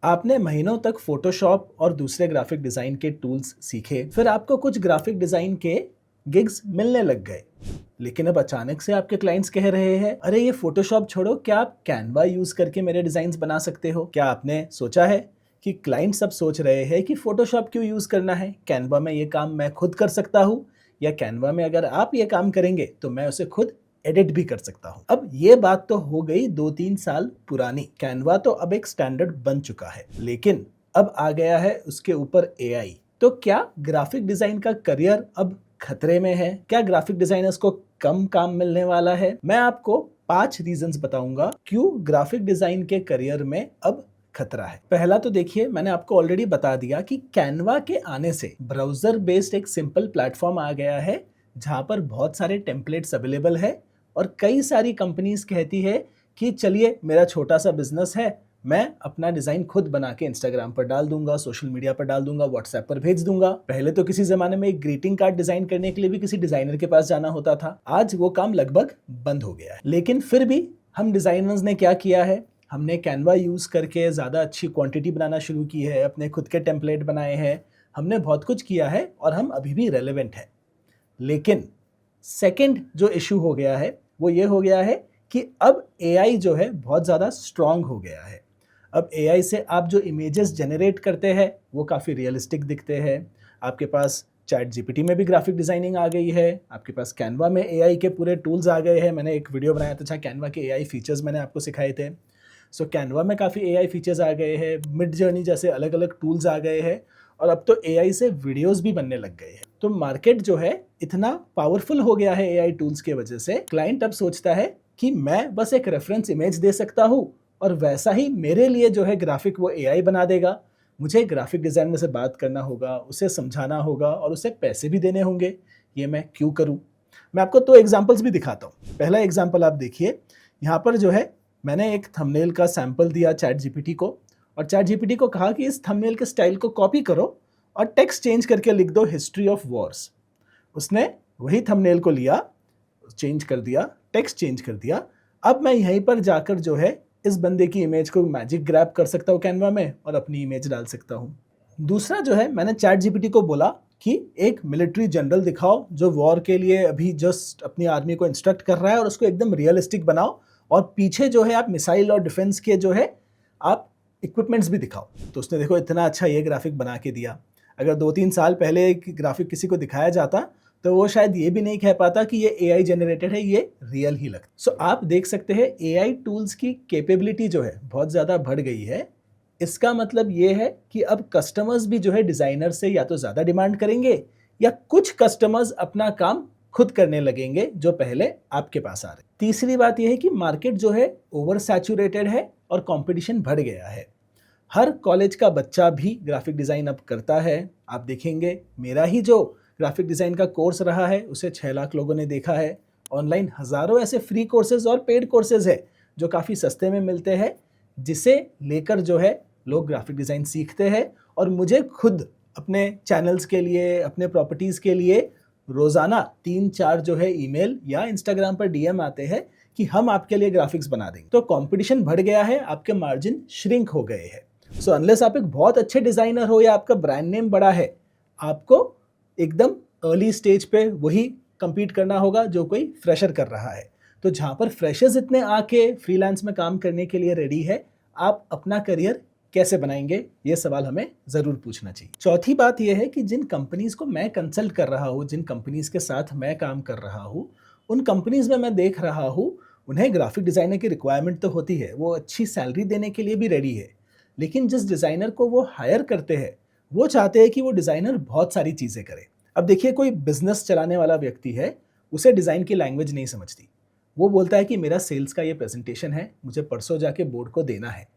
आपने महीनों तक फोटोशॉप और दूसरे ग्राफिक डिजाइन के टूल्स सीखे, फिर आपको कुछ ग्राफिक डिजाइन के गिग्स मिलने लग गए। लेकिन अब अचानक से आपके क्लाइंट्स कह रहे हैं, अरे ये फोटोशॉप छोड़ो, क्या आप कैनवा यूज करके मेरे डिजाइन बना सकते हो? क्या आपने सोचा है कि क्लाइंट्स अब सोच रहे हैं कि फोटोशॉप क्यों यूज करना है, कैनवा में ये काम मैं खुद कर सकता हूँ, या कैनवा में अगर आप ये काम करेंगे तो मैं उसे खुद एडिट भी कर सकता हूं। अब ये बात तो हो गई 2-3 साल पुरानी। कैनवा तो अब एक स्टैंडर्ड बन चुका है, लेकिन अब आ गया है उसके ऊपर एआई। तो क्या ग्राफिक डिजाइन का करियर अब खतरे में है? क्या ग्राफिक डिजाइनर्स को कम काम मिलने वाला है? मैं आपको 5 रीजंस बताऊंगा क्यों ग्राफिक डिजाइन के करियर में अब खतरा है। पहला तो देखिए, मैंने आपको ऑलरेडी बता दिया कि कैनवा के आने से ब्राउजर बेस्ड एक सिंपल प्लेटफॉर्म आ गया है जहां पर बहुत सारे टेम्पलेट्स अवेलेबल है और कई सारी कंपनीज कहती है कि चलिए मेरा छोटा सा बिजनेस है, मैं अपना डिजाइन खुद बना के इंस्टाग्राम पर डाल दूंगा, सोशल मीडिया पर डाल दूंगा, व्हाट्सएप पर भेज दूंगा। पहले तो किसी जमाने में एक ग्रीटिंग कार्ड डिजाइन करने के लिए भी किसी डिजाइनर के पास जाना होता था। आज वो काम लगभग बंद हो गया है। लेकिन फिर भी हम डिजाइनर्स ने क्या किया है, हमने कैनवा यूज करके ज्यादा अच्छी क्वांटिटी बनाना शुरू की है, अपने खुद के टेम्पलेट बनाए हैं, हमने बहुत कुछ किया है और हम अभी भी रेलेवेंट है। लेकिन सेकंड जो इशू हो गया है वो ये हो गया है कि अब एआई जो है बहुत ज़्यादा स्ट्रांग हो गया है। अब एआई से आप जो इमेजेस जनरेट करते हैं वो काफ़ी रियलिस्टिक दिखते हैं। आपके पास चैट जीपीटी में भी ग्राफिक डिज़ाइनिंग आ गई है, आपके पास कैनवा में एआई के पूरे टूल्स आ गए हैं। मैंने एक वीडियो बनाया था जहाँ कैनवा के एआई फीचर्स मैंने आपको सिखाए थे। सो कैनवा में काफ़ी एआई फीचर्स आ गए हैं, मिड जर्नी जैसे अलग अलग टूल्स आ गए हैं और अब तो एआई से वीडियोस भी बनने लग गए हैं। तो मार्केट जो है इतना पावरफुल हो गया है एआई टूल्स के वजह से, क्लाइंट अब सोचता है कि मैं बस एक रेफरेंस इमेज दे सकता हूँ और वैसा ही मेरे लिए जो है ग्राफिक वो एआई बना देगा। मुझे ग्राफिक डिजाइनर से बात करना होगा, उसे समझाना होगा और उसे पैसे भी देने होंगे। ये मैं क्यों करूँ? मैं आपको 2 एग्जांपल्स भी दिखाता हूँ। पहला एग्जांपल आप देखिए, यहाँ पर जो है मैंने एक थंबनेल का सैंपल दिया चैट जीपीटी को और चैट जीपीटी को कहा कि इस थंबनेल के स्टाइल को कॉपी करो और टेक्स्ट चेंज करके लिख दो हिस्ट्री ऑफ वॉर्स। उसने वही थंबनेल को लिया, चेंज कर दिया, टेक्स्ट चेंज कर दिया। अब मैं यहीं पर जाकर जो है इस बंदे की इमेज को मैजिक ग्रैब कर सकता हूँ कैनवा में और अपनी इमेज डाल सकता हूँ। दूसरा जो है, मैंने चैट जीपीटी को बोला कि एक मिलिट्री जनरल दिखाओ जो वॉर के लिए अभी जस्ट अपनी आर्मी को इंस्ट्रक्ट कर रहा है और उसको एकदम रियलिस्टिक बनाओ और पीछे जो है आप मिसाइल और डिफेंस के जो है आप इक्विपमेंट्स भी दिखाओ। तो उसने देखो इतना अच्छा ये ग्राफिक बना के दिया। अगर 2-3 साल पहले एक ग्राफिक किसी को दिखाया जाता तो वो शायद ये भी नहीं कह पाता कि ये एआई जनरेटेड है, ये रियल ही लगता। सो आप देख सकते हैं एआई टूल्स की कैपेबिलिटी जो है बहुत ज़्यादा बढ़ गई है। इसका मतलब ये है कि अब कस्टमर्स भी जो है डिजाइनर से या तो ज़्यादा डिमांड करेंगे या कुछ कस्टमर्स अपना काम खुद करने लगेंगे जो पहले आपके पास आ रहे। तीसरी बात यह है कि मार्केट जो है ओवर सैचुरेटेड है और कंपटीशन बढ़ गया है। हर कॉलेज का बच्चा भी ग्राफिक डिज़ाइन अब करता है। आप देखेंगे मेरा ही जो ग्राफिक डिज़ाइन का कोर्स रहा है उसे 6 लाख लोगों ने देखा है। ऑनलाइन हज़ारों ऐसे फ्री कोर्सेज और पेड कोर्सेज है जो काफ़ी सस्ते में मिलते हैं, जिसे लेकर जो है लोग ग्राफिक डिज़ाइन सीखते हैं। और मुझे खुद अपने चैनल्स के लिए, अपने प्रॉपर्टीज़ के लिए रोज़ाना 3-4 जो है ईमेल या इंस्टाग्राम पर डीएम आते हैं कि हम आपके लिए ग्राफिक्स बना देंगे। तो कंपटीशन बढ़ गया है, आपके मार्जिन श्रिंक हो गए हैं। सो अनलेस आप एक बहुत अच्छे डिज़ाइनर हो या आपका ब्रांड नेम बड़ा है, आपको एकदम अर्ली स्टेज पे वही compete करना होगा जो कोई फ्रेशर कर रहा है। तो जहाँ पर फ्रेशर्स इतने आके फ्रीलांस में काम करने के लिए रेडी है, आप अपना करियर कैसे बनाएंगे, ये सवाल हमें ज़रूर पूछना चाहिए। चौथी बात यह है कि जिन कंपनीज को मैं कंसल्ट कर रहा हूँ, जिन कंपनीज के साथ मैं काम कर रहा हूँ, उन कंपनीज में मैं देख रहा हूँ उन्हें ग्राफिक डिज़ाइनर की रिक्वायरमेंट तो होती है, वो अच्छी सैलरी देने के लिए भी रेडी है। लेकिन जिस डिज़ाइनर को वो हायर करते हैं वो चाहते हैं कि वो डिज़ाइनर बहुत सारी चीज़ें करे। अब देखिए, कोई बिजनेस चलाने वाला व्यक्ति है, उसे डिज़ाइन की लैंग्वेज नहीं समझती। वो बोलता है कि मेरा सेल्स का ये प्रेजेंटेशन है, मुझे परसों जाके बोर्ड को देना है,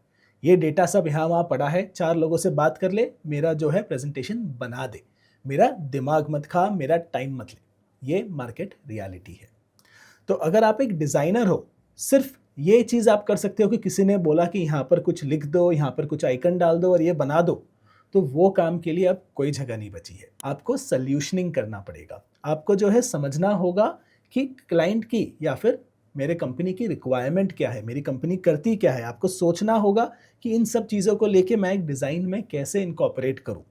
ये डेटा सब यहाँ वहाँ पड़ा है, 4 लोगों से बात कर ले, मेरा जो है प्रेजेंटेशन बना दे, मेरा दिमाग मत खा, मेरा टाइम मत ले। ये मार्केट रियलिटी है। तो अगर आप एक डिज़ाइनर हो, सिर्फ ये चीज़ आप कर सकते हो कि किसी ने बोला कि यहाँ पर कुछ लिख दो, यहाँ पर कुछ आइकन डाल दो और ये बना दो, तो वो काम के लिए अब कोई जगह नहीं बची है। आपको सॉल्यूशनिंग करना पड़ेगा। आपको जो है समझना होगा कि क्लाइंट की या फिर मेरे कंपनी की रिक्वायरमेंट क्या है, मेरी कंपनी करती क्या है। आपको सोचना होगा कि इन सब चीज़ों को लेके मैं एक डिज़ाइन में कैसे इनकॉर्पोरेट करूँ।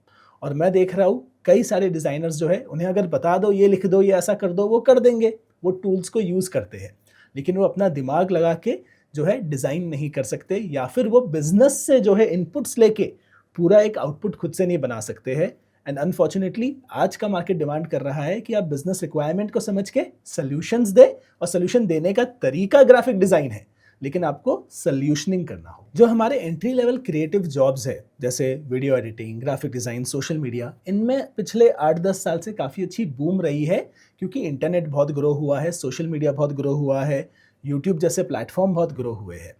और मैं देख रहा हूँ कई सारे डिज़ाइनर्स जो है, उन्हें अगर बता दो, ये लिख दो, ये ऐसा कर दो, वो कर देंगे। वो टूल्स को यूज़ करते हैं, लेकिन वो अपना दिमाग लगा के जो है डिज़ाइन नहीं कर सकते, या फिर वो बिज़नेस से जो है इनपुट्स लेके पूरा एक आउटपुट खुद से नहीं बना सकते हैं। एंड अनफॉर्चुनेटली आज का मार्केट डिमांड कर रहा है कि आप बिजनेस रिक्वायरमेंट को समझ के सॉल्यूशंस दे, और सॉल्यूशन देने का तरीका ग्राफिक डिजाइन है, लेकिन आपको सॉल्यूशनिंग करना हो। जो हमारे एंट्री लेवल क्रिएटिव जॉब्स है, जैसे video editing, graphic design, social media, इनमें पिछले 8-10 साल से काफ़ी अच्छी बूम रही है, क्योंकि इंटरनेट बहुत ग्रो हुआ है, सोशल मीडिया बहुत ग्रो हुआ है, यूट्यूब जैसे प्लेटफॉर्म बहुत ग्रो हुए हैं।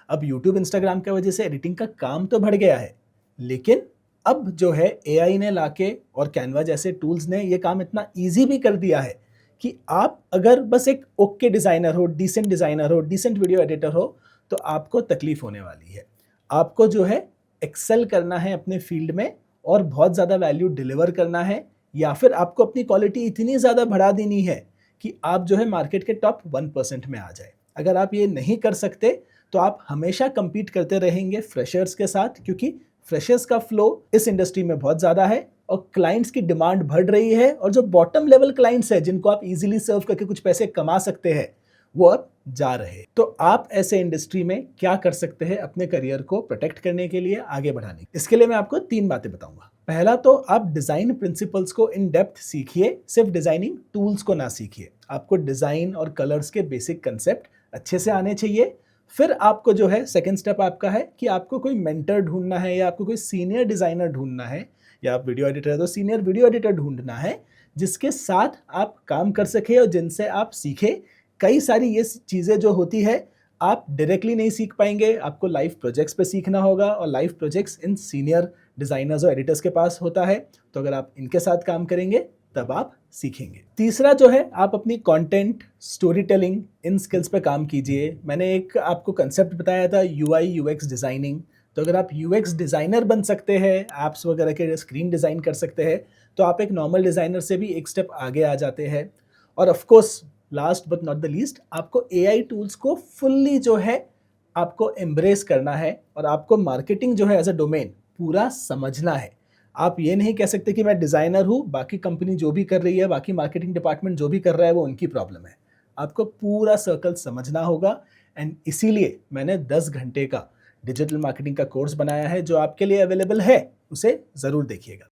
अब यूट्यूब, इंस्टाग्राम की वजह से एडिटिंग का काम तो बढ़ गया है, लेकिन अब जो है एआई ने लाके और कैनवा जैसे टूल्स ने ये काम इतना ईजी भी कर दिया है कि आप अगर बस एक ओके डिज़ाइनर हो, डिसेंट वीडियो एडिटर हो, तो आपको तकलीफ होने वाली है। आपको जो है एक्सेल करना है अपने फील्ड में और बहुत ज़्यादा वैल्यू डिलीवर करना है, या फिर आपको अपनी क्वालिटी इतनी ज़्यादा बढ़ा देनी है कि आप जो है मार्केट के टॉप 1% में आ जाए। अगर आप ये नहीं कर सकते तो आप हमेशा compete करते रहेंगे फ्रेशर्स के साथ, क्योंकि फ्रेशर्स का फ्लो इस इंडस्ट्री में बहुत ज़्यादा है और क्लाइंट्स की डिमांड बढ़ रही है, और जो बॉटम लेवल क्लाइंट्स हैं जिनको आप इजीली सर्व करके कुछ पैसे कमा सकते हैं, वो अब जा रहे हैं। तो आप ऐसे इंडस्ट्री में क्या कर सकते हैं अपने करियर को प्रोटेक्ट करने के लिए, आगे बढ़ाने? इसके लिए मैं आपको 3 बातें बताऊंगा। पहला तो आप डिजाइन प्रिंसिपल्स को इन डेप्थ सीखिए, सिर्फ डिजाइनिंग टूल्स को ना सीखिए। आपको डिजाइन और कलर्स के बेसिक कंसेप्ट अच्छे से आने चाहिए। फिर आपको जो है सेकंड स्टेप आपका है कि आपको कोई मेंटर ढूंढना है, या आपको कोई सीनियर डिजाइनर ढूंढना है, या आप वीडियो एडिटर है तो सीनियर वीडियो एडिटर ढूंढना है, जिसके साथ आप काम कर सके और जिनसे आप सीखे। कई सारी ये चीज़ें जो होती है आप डायरेक्टली नहीं सीख पाएंगे, आपको लाइव प्रोजेक्ट्स पे सीखना होगा, और live projects in senior designers और एडिटर्स के पास होता है। तो अगर आप इनके साथ काम करेंगे तब आप सीखेंगे। तीसरा जो है, आप अपनी कंटेंट, स्टोरी टेलिंग, इन स्किल्स पे काम कीजिए। मैंने एक आपको कंसेप्ट बताया था यूआई यूएक्स डिज़ाइनिंग। तो अगर आप यूएक्स डिज़ाइनर बन सकते हैं, ऐप्स वगैरह के स्क्रीन डिज़ाइन कर सकते हैं, तो आप एक नॉर्मल डिज़ाइनर से भी एक स्टेप आगे आ जाते हैं। और of course last but not the least, आपको एआई टूल्स को फुल्ली जो है आपको एम्ब्रेस करना है, और आपको मार्केटिंग जो है एज अ डोमेन पूरा समझना है। आप ये नहीं कह सकते कि मैं डिज़ाइनर हूँ, बाकी कंपनी जो भी कर रही है, बाकी मार्केटिंग डिपार्टमेंट जो भी कर रहा है, वो उनकी प्रॉब्लम है। आपको पूरा सर्कल समझना होगा, एंड इसीलिए मैंने 10 घंटे का डिजिटल मार्केटिंग का कोर्स बनाया है, जो आपके लिए अवेलेबल है, उसे ज़रूर देखिएगा।